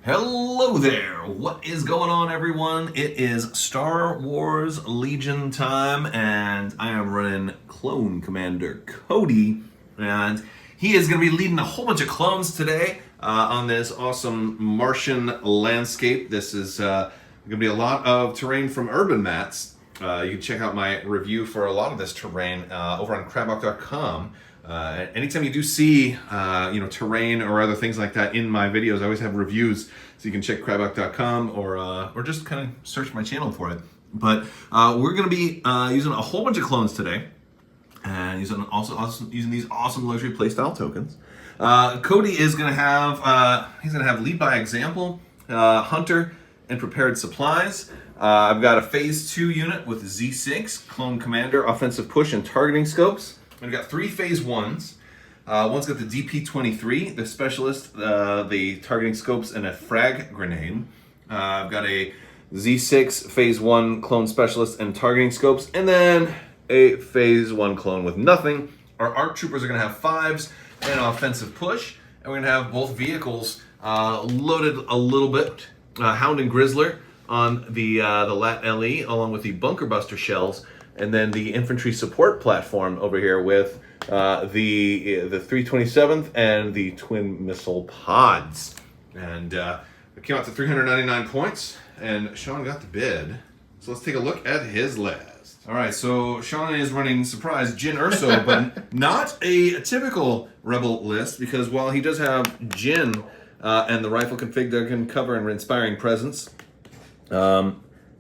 Hello there! What is going on, everyone? It is Star Wars Legion time, and I am running Clone Commander Cody, and he is going to be leading a whole bunch of clones today on this awesome Martian landscape. This is going to be a lot of terrain from Urban Mats. You can check out my review for a lot of this terrain over on Crabbok.com. Anytime you do see, terrain or other things like that in my videos, I always have reviews, so you can check Crabbok.com or just kind of search my channel for it. But we're going to be using a whole bunch of clones today, and using these awesome luxury playstyle tokens. Cody is going to have lead by example, hunter, and prepared supplies. I've got a phase 2 unit with Z6, clone commander, offensive push, and targeting scopes. We've got 3 phase 1s. One's got the DP-23, the specialist, the targeting scopes, and a frag grenade. I've got a Z6 phase 1 clone specialist and targeting scopes, and then a phase 1 clone with nothing. Our ARC troopers are going to have 5s and an offensive push, and we're going to have both vehicles loaded a little bit. Hound and Grizzler on the Lat LE, along with the bunker buster shells, and then the infantry support platform over here with the 327th and the twin missile pods. And it came out to 399 points, and Sean got the bid. So let's take a look at his list. All right, so Sean is running surprise Jyn Erso, but not a typical Rebel list, because while he does have Jyn and the rifle config that can cover and inspiring presence,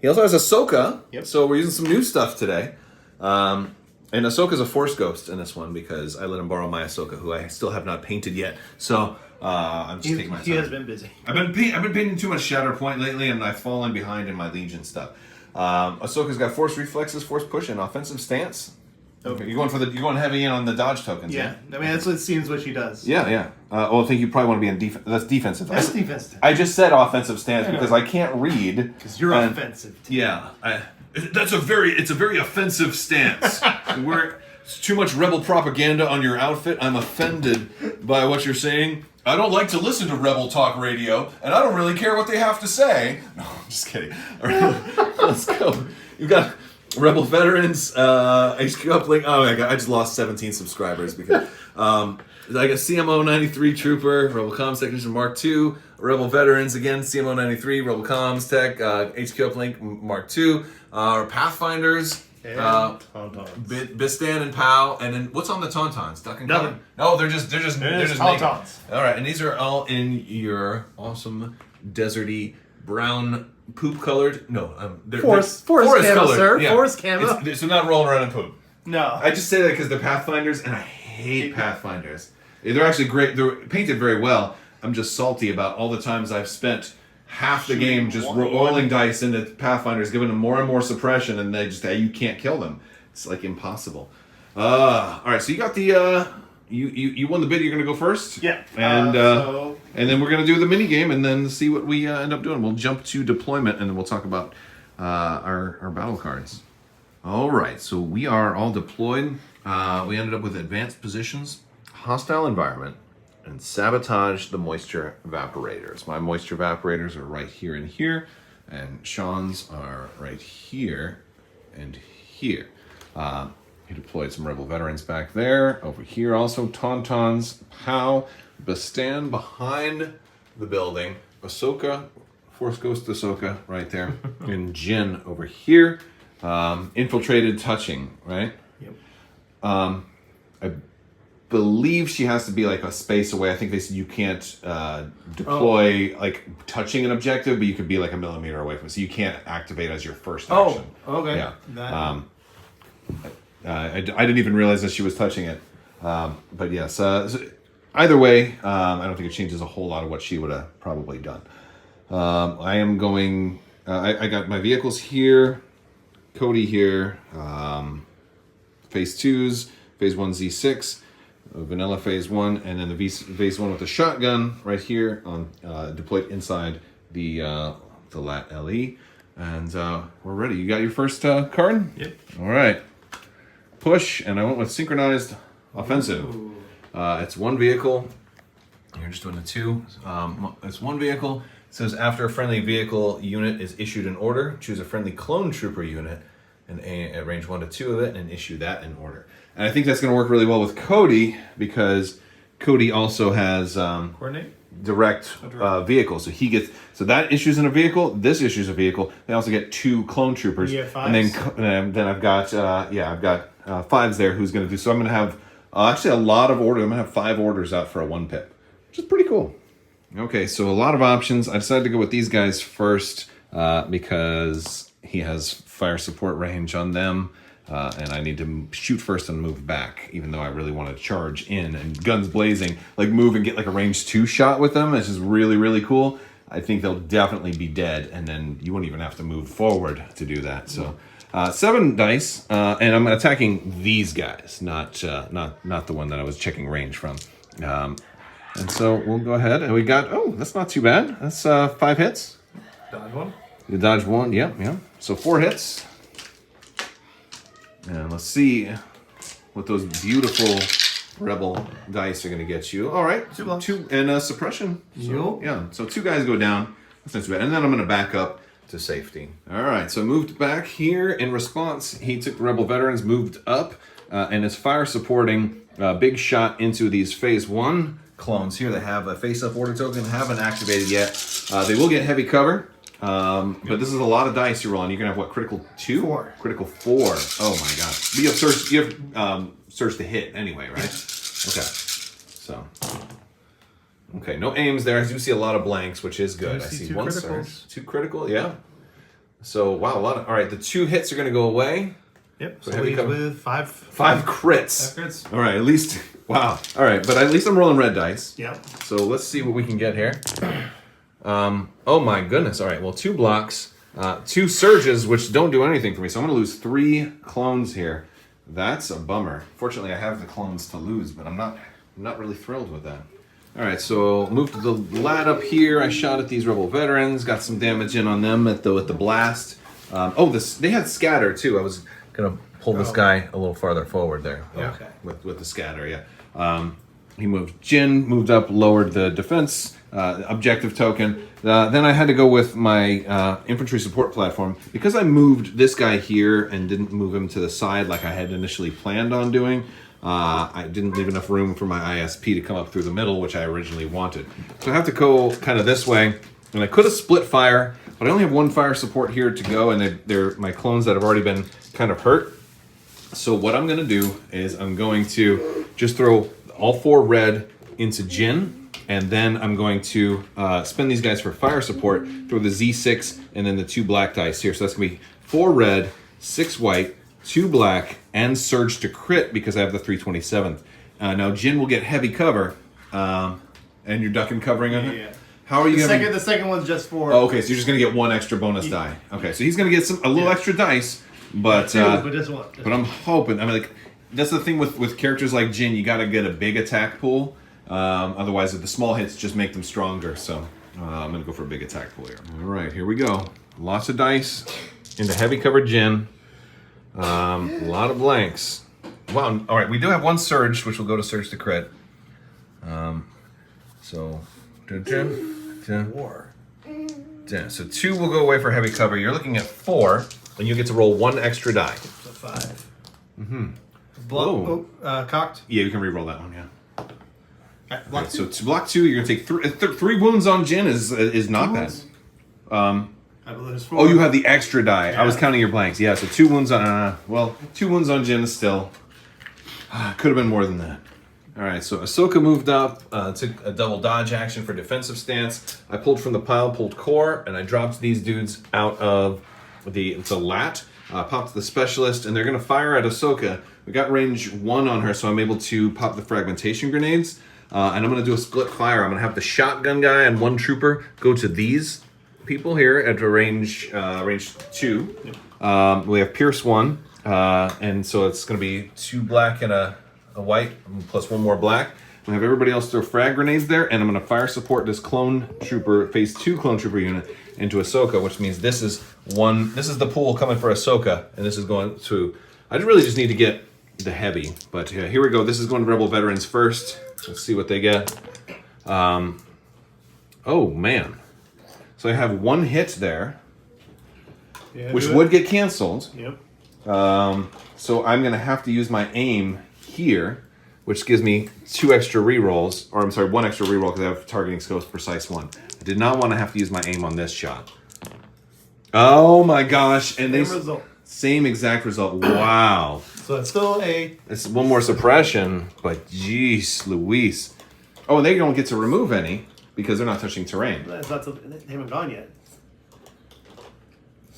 he also has Ahsoka, so we're using some new stuff today. And Ahsoka's a Force Ghost in this one because I let him borrow my Ahsoka, who I still have not painted yet. So I'm just taking my time. He has been busy. I've been painting too much Shatterpoint lately, and I've fallen behind in my Legion stuff. Ahsoka's got Force Reflexes, Force Push, and Offensive Stance. Okay, you're going heavy in on the dodge tokens. Yeah, I mean that's what it seems what she does. Yeah. I think you probably want to be in defense. That's defensive. That's defensive. I just said offensive stance because I can't read. Because you're offensive. Yeah, it's a very offensive stance. It's too much rebel propaganda on your outfit. I'm offended by what you're saying. I don't like to listen to Rebel Talk Radio, and I don't really care what they have to say. No, I'm just kidding. All right, let's go. You've got Rebel Veterans, HQ Uplink. Oh my god, I just lost 17 subscribers because I got CMO 93 Trooper, Rebel Comms Technician Mark II, Rebel Veterans again, CMO 93, Rebel Comms Tech, HQ Uplink Mark II, Pathfinders, Bistan and Pow, and then what's on the Tauntauns? Duck and Nothing. No, they're just Tauntauns. All right, and these are all in your awesome deserty brown poop colored. No, Forest camo, colored. sir. Yeah. Forest camo. So not rolling around in poop. No. I just say that because they're Pathfinders, and I hate Pathfinders. They're actually great. They're painted very well. I'm just salty about all the times I've spent half the game just rolling dice into Pathfinders, giving them more and more suppression, and you can't kill them. It's like impossible. All right, so you got the you won the bid. You're gonna go first. Yeah. And then we're gonna do the mini game, and then see what we end up doing. We'll jump to deployment, and then we'll talk about our battle cards. All right, so we are all deployed. We ended up with advanced positions, hostile environment, and sabotage the moisture evaporators. My moisture evaporators are right here and here, and Sean's are right here and here. He deployed some Rebel Veterans back there. Over here also, Tauntauns, Pow, Bastan behind the building, Ahsoka, Force Ghost Ahsoka right there, and Jyn over here. Infiltrated touching, right? Yep. I believe she has to be like a space away. I think they said you can't deploy like touching an objective, but you could be like a millimeter away from it. So you can't activate as your first action. Oh, okay. Yeah. I didn't even realize that she was touching it. But yes, so either way, I don't think it changes a whole lot of what she would have probably done. I am going, I got my vehicles here, Cody here, phase 2s, phase 1 Z6, vanilla phase 1, and then the phase 1 with the shotgun right here on deployed inside the Lat LE. And we're ready. You got your first card? Yep. All right. Push, and I went with synchronized offensive. It's one vehicle. You're just doing the two. It's one vehicle. says after a friendly vehicle unit is issued an order, choose a friendly clone trooper unit and at range 1 to 2 of it and issue that in order. And I think that's going to work really well with Cody because Cody also has Coordinate? direct vehicle, so that issues in a vehicle. This issues a vehicle. They also get 2 clone troopers, You get and then I've got I've got 5s there. Who's going to do? So I'm going to have actually a lot of orders. I'm going to have 5 orders out for a 1 pip, which is pretty cool. Okay, so a lot of options. I decided to go with these guys first because he has fire support range on them. And I need to shoot first and move back, even though I really want to charge in and guns blazing, like move and get like a range 2 shot with them. It's just really, really cool. I think they'll definitely be dead, and then you won't even have to move forward to do that. So 7 dice, and I'm attacking these guys, not the one that I was checking range from. And so we'll go ahead, and we got, that's not too bad. That's 5 hits. Dodge 1. You dodge 1, yeah. So 4 hits. And let's see what those beautiful rebel dice are going to get you. All right, 2 and suppression. So, yeah, so 2 guys go down. That's not too bad. And then I'm going to back up to safety. All right, so moved back here. In response, he took the rebel veterans, moved up, and is fire supporting big shot into these phase 1 clones here that have a face-up order token, haven't activated yet. They will get heavy cover. But this is a lot of dice you're rolling. You're gonna have what? Critical 2? 4. Critical 4. Oh my god. But you have surge to hit anyway, right? Okay. So. Okay, no aims there. I do see a lot of blanks, which is good. I see 1 surge. 2 critical, yeah. So wow, a lot of alright, the 2 hits are gonna go away. Yep. So he's with 5 5 crits. 5 crits. Alright, at least wow. Alright, but at least I'm rolling red dice. Yep. So let's see what we can get here. Oh my goodness. All right. Well, 2 blocks, 2 surges, which don't do anything for me. So I'm going to lose 3 clones here. That's a bummer. Fortunately, I have the clones to lose, but I'm not really thrilled with that. All right. So move to the lad up here. I shot at these rebel veterans, got some damage in on them with the blast. They had scatter too. I was going to pull this guy a little farther forward there. Yeah. Okay. With the scatter. Yeah. He moved Jin, moved up, lowered the defense objective token. Then I had to go with my infantry support platform. Because I moved this guy here and didn't move him to the side like I had initially planned on doing, I didn't leave enough room for my ISP to come up through the middle, which I originally wanted. So I have to go kind of this way. And I could have split fire, but I only have 1 fire support here to go, and they're my clones that have already been kind of hurt. So what I'm going to do is I'm going to just throw all 4 red into Jin, and then I'm going to spend these guys for fire support, throw the Z6, and then the 2 black dice here. So that's going to be 4 red, 6 white, 2 black, and surge to crit because I have the 327th. Now Jin will get heavy cover, and you're duck and covering on it? Yeah. How are you going to... The second one's just for... Oh, okay, so you're just going to get 1 extra bonus die. Okay, so he's going to get a little extra dice, but... 2, but just 1. But I'm hoping... that's the thing with characters like Jin, you got to get a big attack pool. Otherwise, the small hits just make them stronger. So I'm going to go for a big attack pool here. All right, here we go. Lots of dice into heavy covered Jin. A lot of blanks. Wow. All right, we do have 1 surge, which will go to surge to crit. So 4. So 2 will go away for heavy cover. You're looking at 4, and you get to roll 1 extra die. So 5. Mm-hmm. Cocked. Yeah, you can re-roll that one. Yeah. Right, block 2. So to block 2, you're gonna take 3 wounds on Jin is not bad. I believe it's 4. Oh, you have the extra die. Yeah. I was counting your blanks. Yeah, so 2 wounds on. 2 wounds on Jin is still could have been more than that. All right, so Ahsoka moved up, took a double dodge action for defensive stance. I pulled from the pile, pulled core, and I dropped these dudes out of the lat. Popped the specialist, and they're going to fire at Ahsoka. We got range 1 on her, so I'm able to pop the fragmentation grenades. And I'm going to do a split fire. I'm going to have the shotgun guy and 1 trooper go to these people here at a range 2. Yep. We have Pierce 1, and so it's going to be 2 black and a white, plus 1 more black. We have everybody else throw frag grenades there, and I'm going to fire support this clone trooper, phase 2 clone trooper unit into Ahsoka, which means this is the pool coming for Ahsoka, and this is going to, I really just need to get the heavy, but here we go. This is going to Rebel Veterans first. Let's see what they get. Oh man. So I have one hit there, Yeah, which would get canceled. Yep. So I'm going to have to use my aim here, which gives me 2 extra rerolls. Or I'm sorry, 1 extra reroll because I have targeting skills precise 1. I did not want to have to use my aim on this shot. Oh my gosh. And Same result. Same exact result. Wow. So it's still a... It's one more suppression, but jeez Louise. Oh, and they don't get to remove any because they're not touching terrain. They haven't gone yet.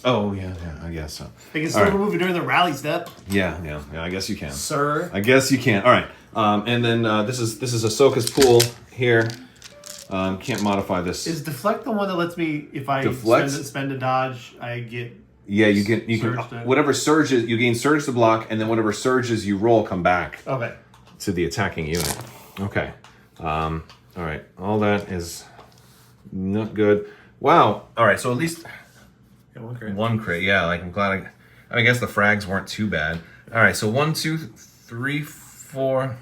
Oh, yeah, I guess so. They can still remove it during the rally step. Yeah, I guess you can. Sir. I guess you can. All right. And then this is Ahsoka's pool here. Can't modify this. Is deflect the one that lets me, if I spend a dodge, I get... Yeah, you can whatever surges, you gain surge to block, and then whatever surges you roll come back to the attacking unit. Okay. All right. All that is not good. Wow. All right, so at least... Yeah, 1 crit. 1 crit, yeah. Like I'm glad I guess the frags weren't too bad. All right, so 1, 2, 3, 4,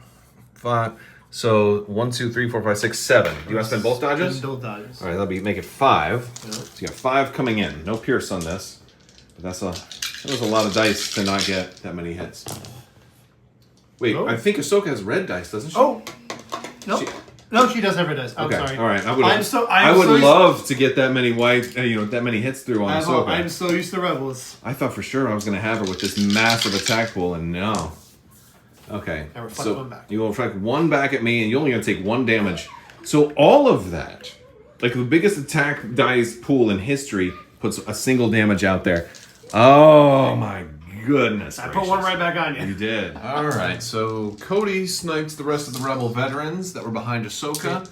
5. So 1, 2, 3, 4, 5, 6, 7. Do you want to spend both dodges? Both dodges. All right, make it 5. Yep. So you got 5 coming in. No pierce on this. But that was a lot of dice to not get that many hits. Wait, I think Ahsoka has red dice, doesn't she? Oh, no. No, she does have red dice. I'm sorry. All right. I would love to get that many that many hits through on Ahsoka. I'm so used to Rebels. I thought for sure I was going to have her with this massive attack pool, and no. Okay. I reflect 1 back. You will reflect 1 back at me, and you're only going to take 1 damage. So all of that, like the biggest attack dice pool in history, puts a single damage out there. Oh my goodness! I put 1 right back on you. You did. All right. So Cody sniped the rest of the Rebel veterans that were behind Ahsoka.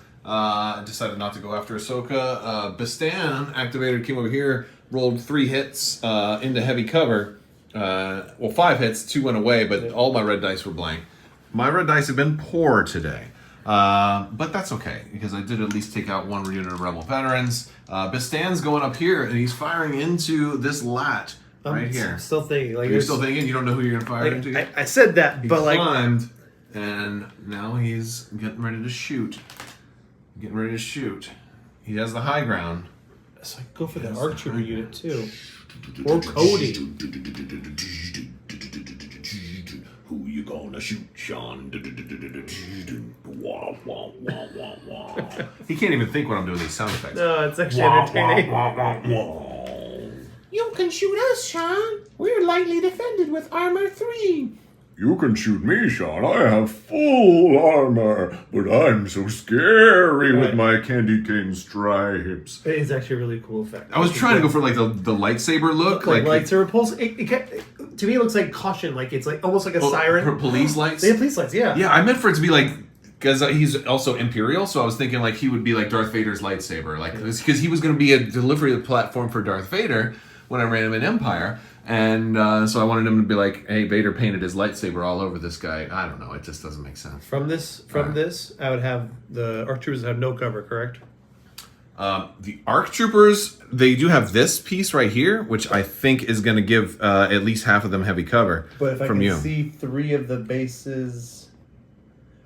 Decided not to go after Ahsoka. Bastan activated, came over here, rolled 3 hits into heavy cover. Well, 5 hits, 2 went away, but all my red dice were blank. My red dice have been poor today. But that's okay, because I did at least take out 1 unit of Rebel veterans. Bastan's going up here, and he's firing into this lat right here. I'm still thinking. Like, You're still thinking? You don't know who you're going to fire into yet? I said that, He but like... climbed, and now he's getting ready to shoot. He has the high ground. So I go for the ARC Trooper unit, too. Or Cody. Who you gonna shoot, Sean? He can't even think when I'm doing these sound effects. No, it's actually entertaining. You can shoot us, Sean. We're lightly defended with armor 3. You can shoot me, Sean. I have full armor, but I'm so scary with my candy cane stripes. It's actually a really cool effect. I was trying to go for like the lightsaber look, like lightsaber pulse. To me, it looks like caution. Like it's like almost like a siren. Police lights. They have police lights. Yeah. Yeah, I meant for it to be like, because he's also Imperial, so I was thinking like he would be like Darth Vader's lightsaber, like because he was going to be a delivery platform for Darth Vader when I ran him in Empire. And so I wanted him to be like, hey, Vader painted his lightsaber all over this guy. I don't know. It just doesn't make sense. From this, I would have the ARC Troopers have no cover, correct? The ARC Troopers, they do have this piece right here, which I think is going to give at least half of them heavy cover but if I from can you. see 3 of the bases...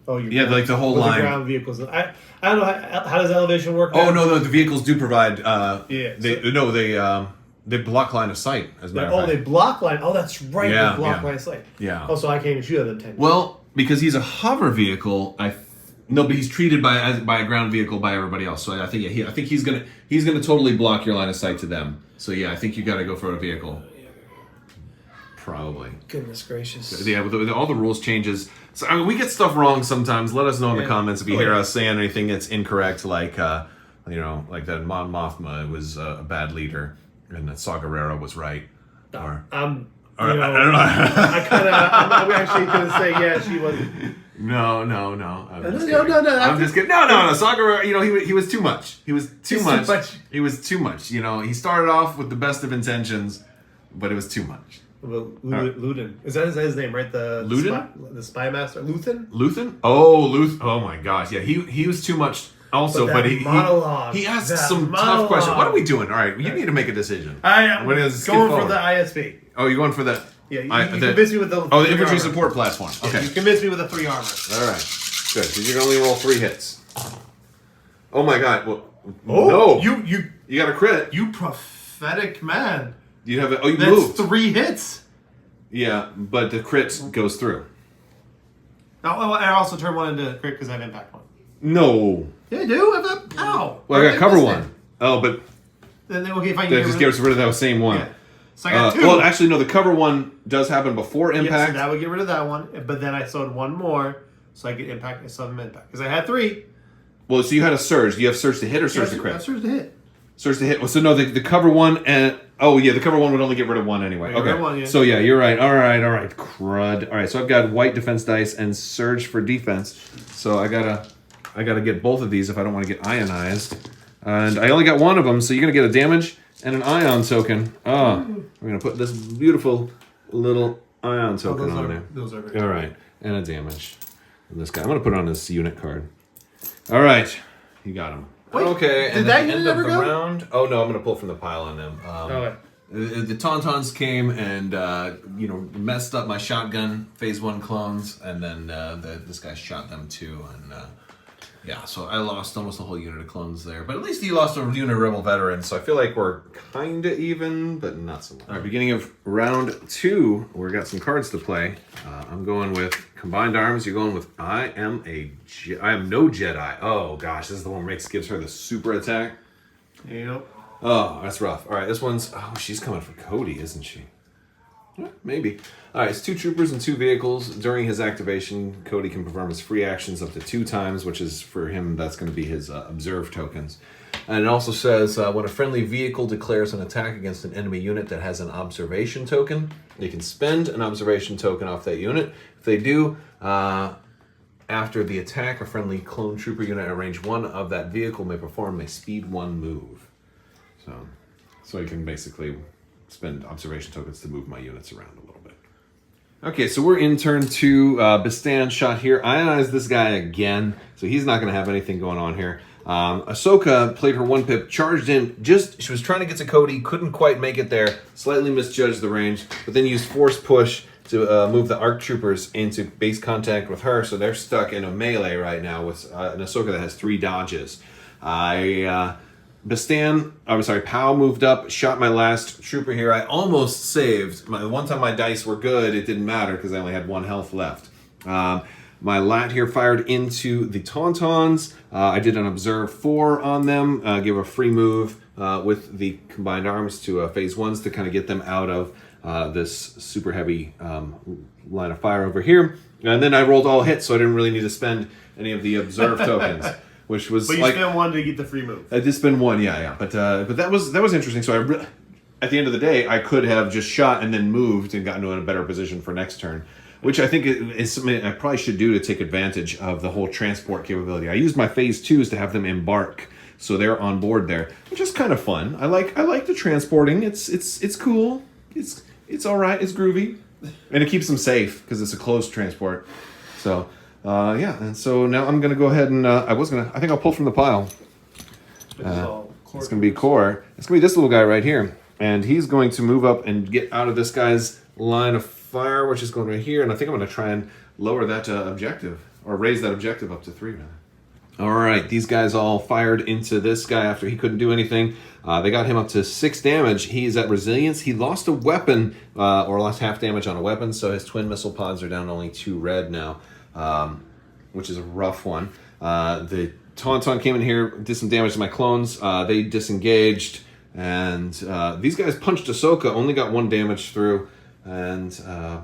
Oh, yeah, like the whole line. The ground vehicles. I don't know, how does elevation work? Oh, no, the vehicles do provide... They block line of sight, as a matter of fact. They block line. Oh, that's right. Yeah, they block line of sight. Yeah. Oh, so I can't even shoot at them 10. Well, because he's a hover vehicle, no, but he's treated by a ground vehicle by everybody else. So I think he's gonna totally block your line of sight to them. So yeah, I think you got to go for a vehicle. Probably. Goodness gracious. Yeah, with all the rules changes. So I mean, we get stuff wrong sometimes. Let us know in the comments if you hear us saying anything that's incorrect, like like that Mon Mothma was a bad leader. And that Saw Gerrera was right. I'm actually going to say, yeah, she wasn't. No. No. I'm just kidding. No. Saw Gerrera, he was too much. He was too much. He was too much. He started off with the best of intentions, but it was too much. Luden. Is that his name, right? Luden? The spy master? Luthen? Oh, Luthen. Oh my gosh. Yeah, he was too much. Also, but he asked some tough questions. What are we doing? All right, you need to make a decision. I am going for the ISP. Oh, you're going for that? Yeah, you convinced me with the the infantry support platform. Okay. Yeah, you convinced me with the 3 armor. All right, good. So you can only roll 3 hits. Oh my God! Well, no. You got a crit. You prophetic man. You have it. Oh, you That's moved. 3 hits. Yeah, but the crit goes through. Oh, I also turn 1 into crit because I have impact 1. No. Yeah, I do. Ow. Well, I got cover 1. Oh, but Then okay, fine. that just gets rid of that same one. Yeah. So I got 2. Well, actually, no. The cover 1 does happen before impact. Yeah, so that would get rid of that one. But then I sewed 1 more, so I get impact. I sewed them impact because I had 3. Well, so you had a surge. Do you have surge to hit or surge to crit? Surge to hit. Surge to hit. Well, so no, the cover 1 and the cover 1 would only get rid of 1 anyway. Right, Okay. one, yeah. So yeah, you're right. All right. Crud. All right. So I've got white defense dice and surge for defense. So I gotta get both of these if I don't want to get ionized. And I only got 1 of them, so you're gonna get a damage and an ion token. Oh, we're gonna put this beautiful little ion token on there. Those are great. All right, and a damage. And this guy, I'm gonna put on this unit card. All right, you got him. Wait, Okay, did and that at the unit end of ever the go? round. Oh no, I'm gonna pull from the pile on them. Okay. The Tauntauns came and messed up my shotgun phase 1 clones, and then this guy shot them too, and so I lost almost a whole unit of clones there. But at least he lost a unit of rebel veterans, so I feel like we're kind of even, but not so much. All right, beginning of round 2, we've got some cards to play. I'm going with combined arms. You're going with I am no Jedi. Oh gosh, this is the one where gives her the super attack. Yep. Oh, that's rough. All right, this one's... Oh, she's coming for Cody, isn't she? Maybe. All right, it's 2 troopers and 2 vehicles. During his activation, Cody can perform his free actions up to 2 times, which is, for him, that's going to be his observe tokens. And it also says, when a friendly vehicle declares an attack against an enemy unit that has an observation token, they can spend an observation token off that unit. If they do... after the attack, a friendly clone trooper unit at range 1 of that vehicle may perform a speed 1 move. So you can basically spend observation tokens to move my units around a little bit. Okay, so we're in turn 2. Bistan shot here. Ionize this guy again, so he's not going to have anything going on here. Ahsoka played her 1 pip, charged in. She was trying to get to Cody, couldn't quite make it there. Slightly misjudged the range, but then used force push to move the ARC troopers into base contact with her, so they're stuck in a melee right now with an Ahsoka that has 3 dodges. Pow moved up, shot my last trooper here. I almost saved. One time my dice were good, it didn't matter because I only had 1 health left. My lat here fired into the Tauntauns. I did an observe 4 on them, give a free move with the combined arms to phase 1s to kind of get them out of this super heavy line of fire over here. And then I rolled all hits, so I didn't really need to spend any of the observe tokens. Which was but you spent 1 to get the free move. I did spend 1, yeah. But that was interesting. So at the end of the day, I could have just shot and then moved and gotten to a better position for next turn, which I think is something I probably should do to take advantage of the whole transport capability. I used my phase 2s to have them embark, so they're on board there, which is kind of fun. I like the transporting. It's cool. It's all right. It's groovy, and it keeps them safe because it's a closed transport. So. And so now I'm going to go ahead and, I think I'll pull from the pile. It's going to be Core. It's going to be this little guy right here. And he's going to move up and get out of this guy's line of fire, which is going right here. And I think I'm going to try and lower that objective, or raise that objective up to 3 now. All right, these guys all fired into this guy after he couldn't do anything. They got him up to 6 damage. He's at resilience. He lost a weapon, or lost half damage on a weapon, so his twin missile pods are down to only 2 red now. Which is a rough one. The Tauntaun came in here, did some damage to my clones. They disengaged, and these guys punched Ahsoka, only got 1 damage through, and I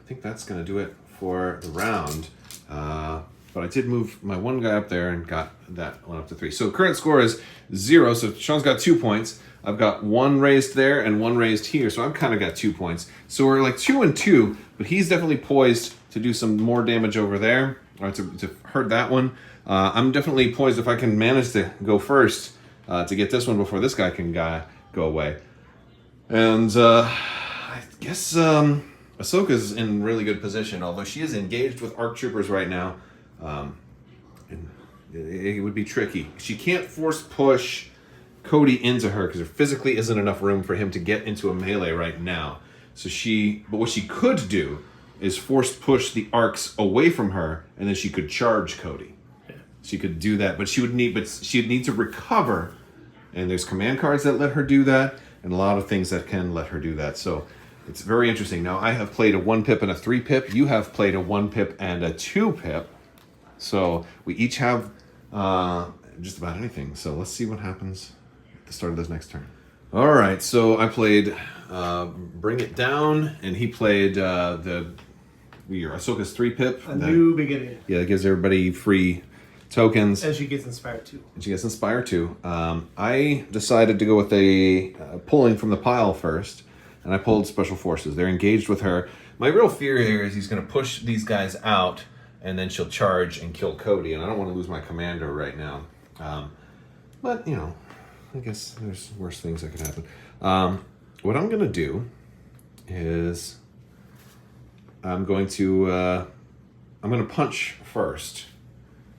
think that's going to do it for the round. But I did move my 1 guy up there and got that 1 up to 3. So current score is 0, so Sean's got 2 points. I've got 1 raised there and 1 raised here, so I've kind of got 2 points. So we're like 2 and 2, but he's definitely poised to do some more damage over there, or to hurt that one. I'm definitely poised if I can manage to go first to get this one before this guy can go away. And I guess Ahsoka's in really good position, although she is engaged with ARC troopers right now. And it would be tricky. She can't force push Cody into her because there physically isn't enough room for him to get into a melee right now. But what she could do is force push the arcs away from her, and then she could charge Cody. Yeah. She could do that, but she'd need to recover And there's command cards that let her do that, and a lot of things that can let her do that. So it's very interesting. Now, I have played a 1-pip and a 3-pip. You have played a 1-pip and a 2-pip. So we each have just about anything. So let's see what happens at the start of this next turn. All right, so I played Bring It Down, and he played Ahsoka's 3-pip. A new beginning. Yeah, it gives everybody free tokens. And she gets inspired too. And she gets Inspire too. I decided to go with a pulling from the pile first, and I pulled Special Forces. They're engaged with her. My real fear here is he's going to push these guys out, and then she'll charge and kill Cody, and I don't want to lose my commander right now. But, you know, I guess there's worse things that could happen. What I'm going to do is I'm going to punch first,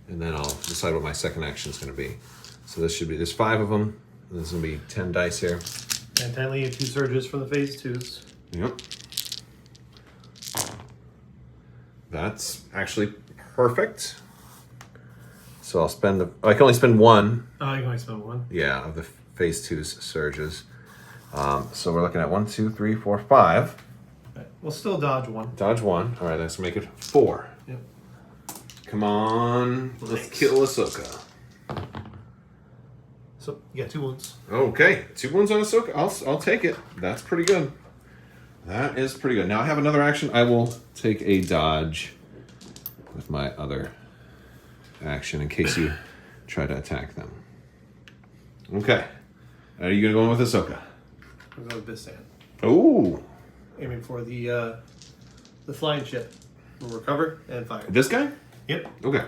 and then I'll decide what my second action is going to be. So there's 5 of them. There's going to be 10 dice here. And finally, 2 surges from the phase 2s. Yep. That's actually perfect. So I'll spend I can only spend 1. Oh, you can only spend 1? Yeah, of the phase 2's surges. So we're looking at 1, 2, 3, 4, 5. Right. We'll still dodge 1. Dodge 1. All right, let's make it 4. Yep. Come on, let's kill Ahsoka. So you got 2 wounds. Okay, 2 wounds on Ahsoka. I'll take it. That's pretty good. That is pretty good. Now I have another action. I will take a dodge with my other action in case you try to attack them. Okay. Are you gonna go in with Ahsoka? I'm going with Bistan. Oh, Aiming for the flying ship. We'll recover and fire. this guy? Yep. Okay.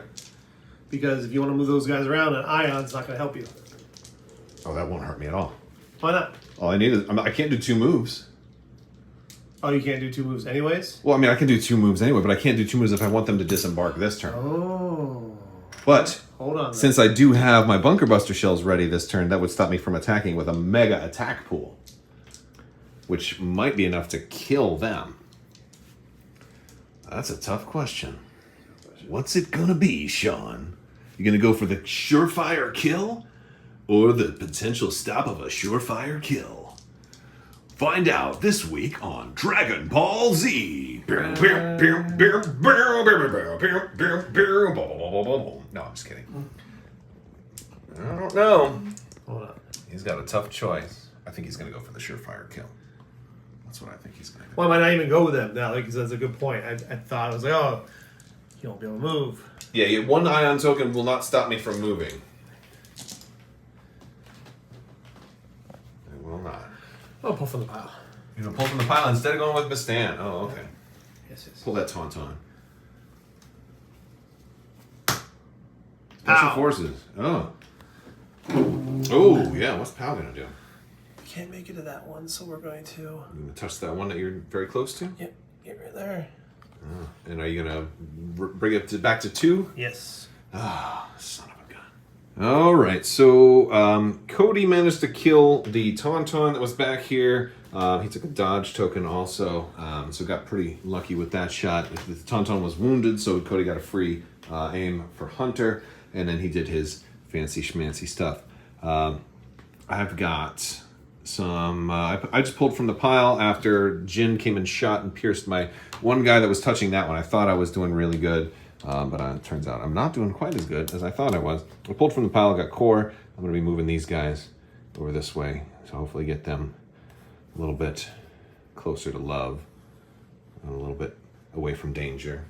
Because if you want to move those guys around, an Ion's not going to help you. Oh, that won't hurt me at all. Why not? All I need is I can't do 2 moves. Oh, you can't do 2 moves anyways? Well, I mean, I can do 2 moves anyway, but I can't do 2 moves if I want them to disembark this turn. Oh. But Hold on. since I do have my Bunker Buster shells ready this turn, that would stop me from attacking with a mega attack pool, which might be enough to kill them. That's a tough question. What's it gonna be, Sean? You gonna go for the surefire kill or the potential stop of a surefire kill? Find out this week on Dragon Ball Z. No, I'm just kidding. I don't know. Hold on. He's got a tough choice. I think he's going to go for the surefire kill. That's what I think he's going to do. Well, I might not even go with them now, because that's a good point. I thought, I was like, oh, you won't be able to move. Yeah, 1 ion token will not stop me from moving. It will not. I'll pull from the pile. You're going to pull from the pile instead of going with Bistan. Oh, okay. Yes, yes. Pull that Tauntaun. Special Pow. Forces. Oh. Oh, yeah. What's Pow going to do? Can't make it to that one, so we're going to... You going to touch that one that you're very close to? Yep, get right there. Oh. And are you going to bring it back to 2? Yes. Ah, son of a gun. All right, so Cody managed to kill the Tauntaun that was back here. He took a dodge token also, so got pretty lucky with that shot. The Tauntaun was wounded, so Cody got a free aim for Hunter, and then he did his fancy schmancy stuff. I've got some... I just pulled from the pile after Jin came and shot and pierced my one guy that was touching that one. I thought I was doing really good. But it turns out I'm not doing quite as good as I thought I was. I pulled from the pile, got core. I'm going to be moving these guys over this way to hopefully get them a little bit closer to love and a little bit away from danger.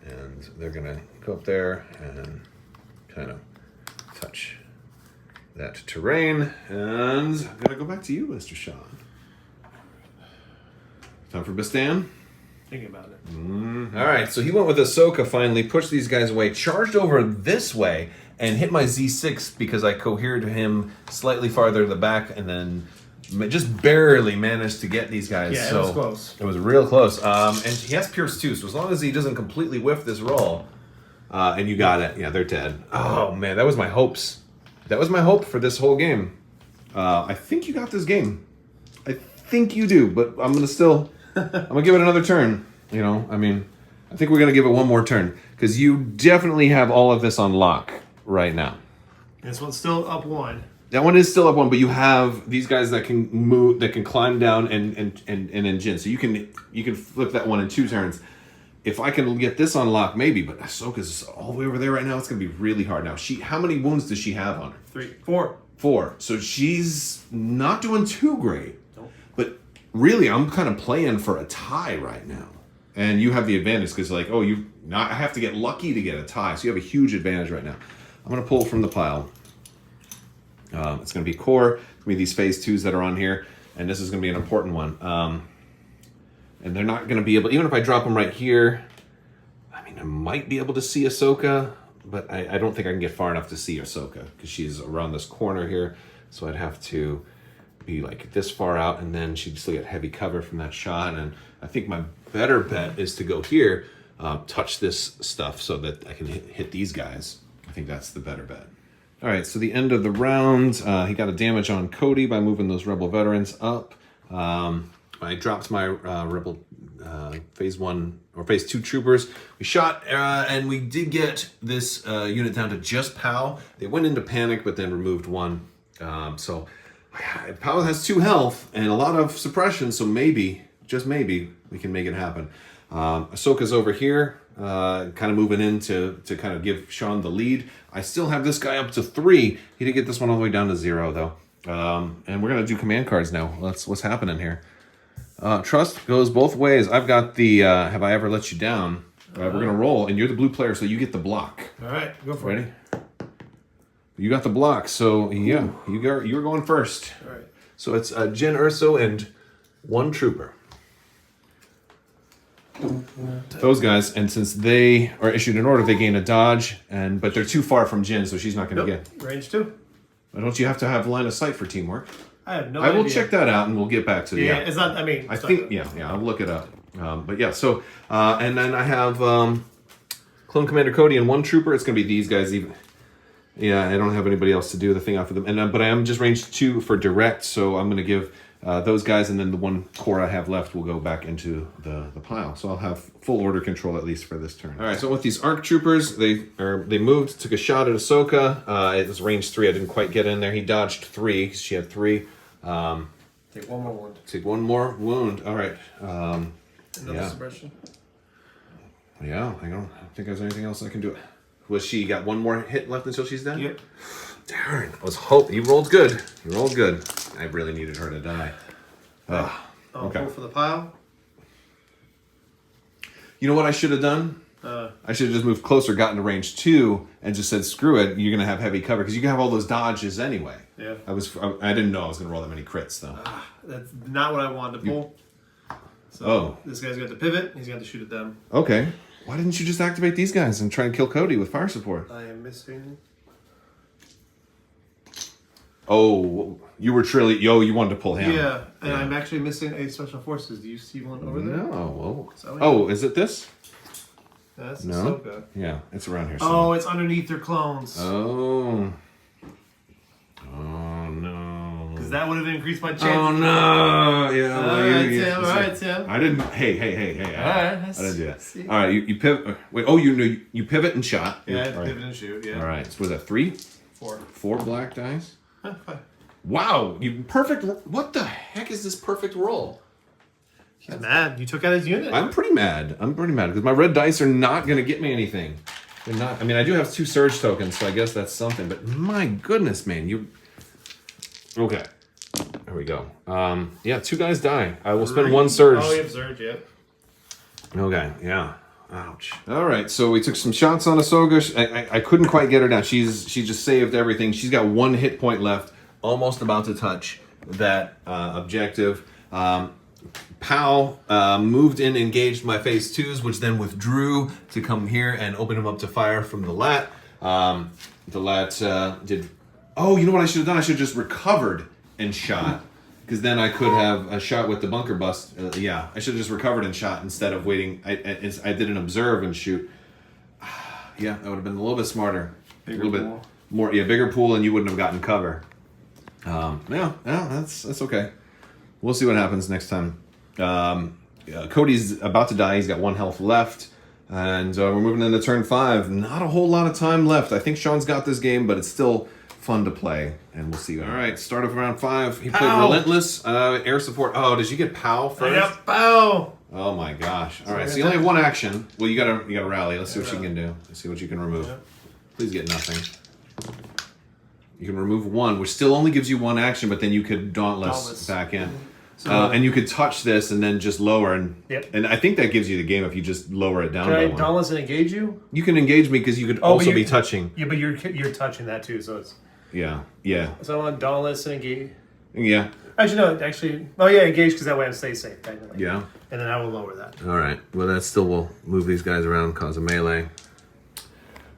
And they're going to go up there and kind of touch that terrain. And I'm going to go back to you, Mr. Sean. Time for Bistan. Thinking about it. All right, so he went with Ahsoka finally, pushed these guys away, charged over this way, and hit my Z6 because I cohered him slightly farther to the back, and then just barely managed to get these guys. Yeah, so it was close. It was real close. And he has Pierce too, so as long as he doesn't completely whiff this roll, and you got it. Yeah, they're dead. Oh, man, that was my hopes. That was my hope for this whole game. I think you got this game. I think you do, but I'm going to still... I'm going to give it another turn. You know, I mean, I think we're going to give it one more turn. Because you definitely have all of this on lock right now. This one's still up 1. That one is still up one, but you have these guys that can move, that can climb down and in Jin. So you can flip that one in 2 turns. If I can get this unlocked, maybe. But Ahsoka's all the way over there right now. It's gonna be really hard. Now, how many wounds does she have on her? 4. 4. So she's not doing too great. Nope. But really, I'm kind of playing for a tie right now. And you have the advantage because, like, oh, I have to get lucky to get a tie. So you have a huge advantage right now. I'm gonna pull from the pile. It's going to be core. It's going to be these phase 2s that are on here. And this is going to be an important one. And they're not going to be able, even if I drop them right here, I mean, I might be able to see Ahsoka, but I don't think I can get far enough to see Ahsoka because she's around this corner here. So I'd have to be like this far out, and then she'd still get heavy cover from that shot. And I think my better bet is to go here, touch this stuff so that I can hit these guys. I think that's the better bet. All right, so the end of the round, he got a damage on Cody by moving those Rebel veterans up. I dropped my Rebel phase 1 or phase 2 troopers. We shot, and we did get this unit down to just POW. They went into panic, but then removed 1. So POW has 2 health and a lot of suppression, so maybe, just maybe, we can make it happen. Ahsoka's over here, kind of moving in to kind of give Sean the lead. I still have this guy up to 3. He did get this one all the way down to 0, though. And we're going to do command cards now. That's what's happening here. Trust goes both ways. I've got the Have I Ever Let You Down? We're going to roll, and you're the blue player, so you get the block. All right, go for Ready? it. You got the block, so yeah, you're going first. All right. So it's Jyn Erso and 1 trooper. Those guys, and since they are issued an order, they gain a dodge, but they're too far from Jyn, so she's not going to get. Range 2. Don't you have to have line of sight for teamwork? I have no idea. I will check that out, and we'll get back to the. Yeah, it's not. I mean, I think I'll look it up. But yeah, so and then I have Clone Commander Cody and 1 trooper. It's going to be these guys even. Yeah, I don't have anybody else to do the thing off of them, and but I am just range 2 for direct, so I'm going to give. Those guys, and then the 1 core I have left will go back into the pile. So I'll have full order control at least for this turn. All right, so with these ARC troopers, they moved, took a shot at Ahsoka. It was range 3. I didn't quite get in there. He dodged 3. She had 3. Take 1 more wound. Take 1 more wound. All right. Another suppression. Yeah, I don't think there's anything else I can do. Was she got 1 more hit left until she's dead? Yep. Darn, I was hope you rolled good. You rolled good. I really needed her to die. Okay. Pull for the pile. You know what I should have done? I should have just moved closer, gotten to range 2, and just said, "Screw it, you're gonna have heavy cover because you can have all those dodges anyway." Yeah. I didn't know I was gonna roll that many crits though. That's not what I wanted to pull. So this guy's got to pivot. He's got to shoot at them. Okay. Why didn't you just activate these guys and try and kill Cody with fire support? I am missing. Oh, you were truly. You wanted to pull him. Yeah, and I'm actually missing a special forces. Do you see one over there? No. So, oh, is it this? That's No. Ahsoka. Yeah, it's around here. Oh, it's underneath their clones. Oh. Oh no. Because that would have increased my chance. Oh no. Yeah. All right, Tim. I didn't. Hey. All right. I didn't do that. All right, you pivot. Wait. Oh, you pivot and shot. Yeah, All right. pivot and shoot. Yeah. All right. So was that 3? 4. 4 black dice. Fine. Wow, you perfect. What the heck is this perfect roll? He's mad. You took out his unit. I'm pretty mad because my red dice are not going to get me anything. They're not. I mean, I do have 2 surge tokens, so I guess that's something. But my goodness, man, you. Okay, there we go. Yeah, 2 guys die. I will spend 1 surge. Oh, you have surge, yeah. Okay, yeah. Ouch. All right, so we took some shots on Ahsoka. I couldn't quite get her down. She just saved everything. She's got 1 hit point left. Almost about to touch that objective. POW moved in, engaged my phase 2s, which then withdrew to come here and open him up to fire from the LAT. The LAT did... Oh, you know what I should have done? I should have just recovered and shot. Because then I could have a shot with the bunker bust. Yeah, I should have just recovered and shot instead of waiting. I did an observe and shoot. Yeah, that would have been a little bit smarter. Bigger a little pool. bit more. Yeah, bigger pool, and you wouldn't have gotten cover. Yeah, that's okay. We'll see what happens next time. Cody's about to die. He's got 1 health left. And we're moving into turn 5. Not a whole lot of time left. I think Sean's got this game, but it's still fun to play, and we'll see. All right, start of round 5. He played Pow. Relentless, air support. Oh, did you get POW first? Yep, bow. Oh my gosh! All right, so you only have 1 action. Well, you gotta rally. Let's see what you can do. Let's see what you can remove. Please get nothing. You can remove 1, which still only gives you 1 action, but then you could Dauntless. Back in. So, And you could touch this and then just lower, and Yep. I think that gives you the game if you just lower it down Can by I 1. Dauntless and engage you? You can engage me because you could also be touching. Yeah, but you're touching that too, so it's. Yeah. So I want Dauntless and engage. Yeah. Actually, no. Actually, oh yeah, engage because that way I stay safe technically. Yeah. And then I will lower that. All right. Well, that still will move these guys around, cause a melee.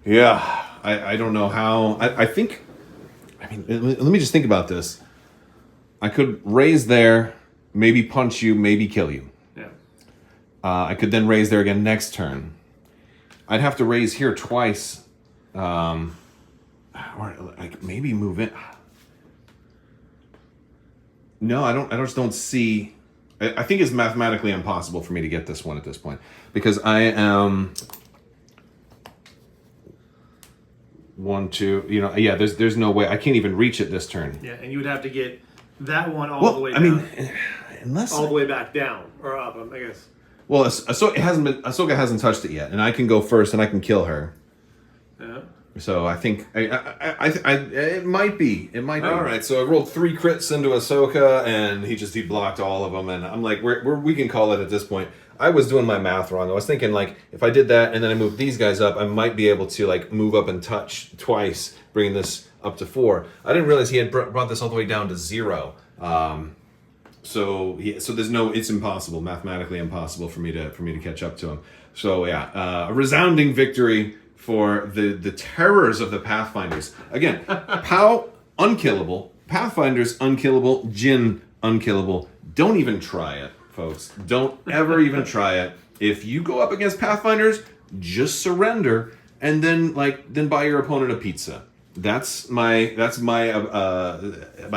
Yeah. I don't know how. I think. I mean, let me just think about this. I could raise there, maybe punch you, maybe kill you. Yeah. I could then raise there again next turn. I'd have to raise here twice, or like maybe move in. No, I just don't see. I think it's mathematically impossible for me to get this one at this point because I am 1, 2. Yeah. There's no way I can't even reach it this turn. Yeah, and you would have to get that one all the way down. I mean, unless all the way back down or up, I guess. Well, Ahsoka hasn't touched it yet, and I can go first, and I can kill her. Yeah. So I think it might be. It might be. All right. So I rolled 3 crits into Ahsoka, and he blocked all of them, and I'm like, we can call it at this point. I was doing my math wrong. I was thinking like if I did that and then I moved these guys up, I might be able to like move up and touch twice, bringing this up to 4. I didn't realize he had brought this all the way down to 0. So there's no. It's impossible, mathematically impossible for me to catch up to him. So yeah, a resounding victory for the terrors of the Pathfinders. Again, POW unkillable, Pathfinders unkillable, Jinn unkillable. Don't even try it, folks. Don't ever even try it. If you go up against Pathfinders, just surrender and then buy your opponent a pizza. That's my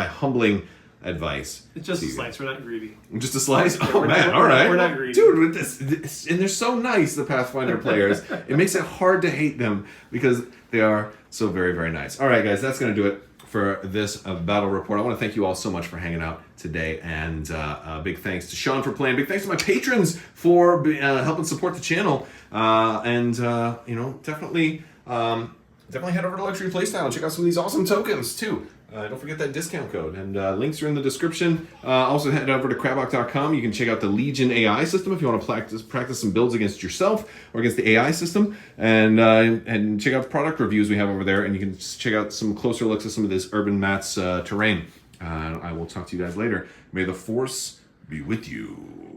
humbling advice. It's just a slice. We're not greedy. Just a slice? Oh, man. All right. We're not greedy. Dude, with this, and they're so nice, the Pathfinder players. It makes it hard to hate them because they are so very, very nice. All right, guys, that's going to do it for this battle report. I want to thank you all so much for hanging out today, and big thanks to Sean for playing. Big thanks to my patrons for helping support the channel, and definitely head over to Luxury Playstyle and check out some of these awesome tokens too. Don't forget that discount code, and links are in the description. Also head over to Crabbok.com. You can check out the Legion AI system if you want to practice some builds against yourself or against the AI system, and check out the product reviews we have over there, and you can check out some closer looks at some of this Urban Mats terrain. I will talk to you guys later. May the Force be with you.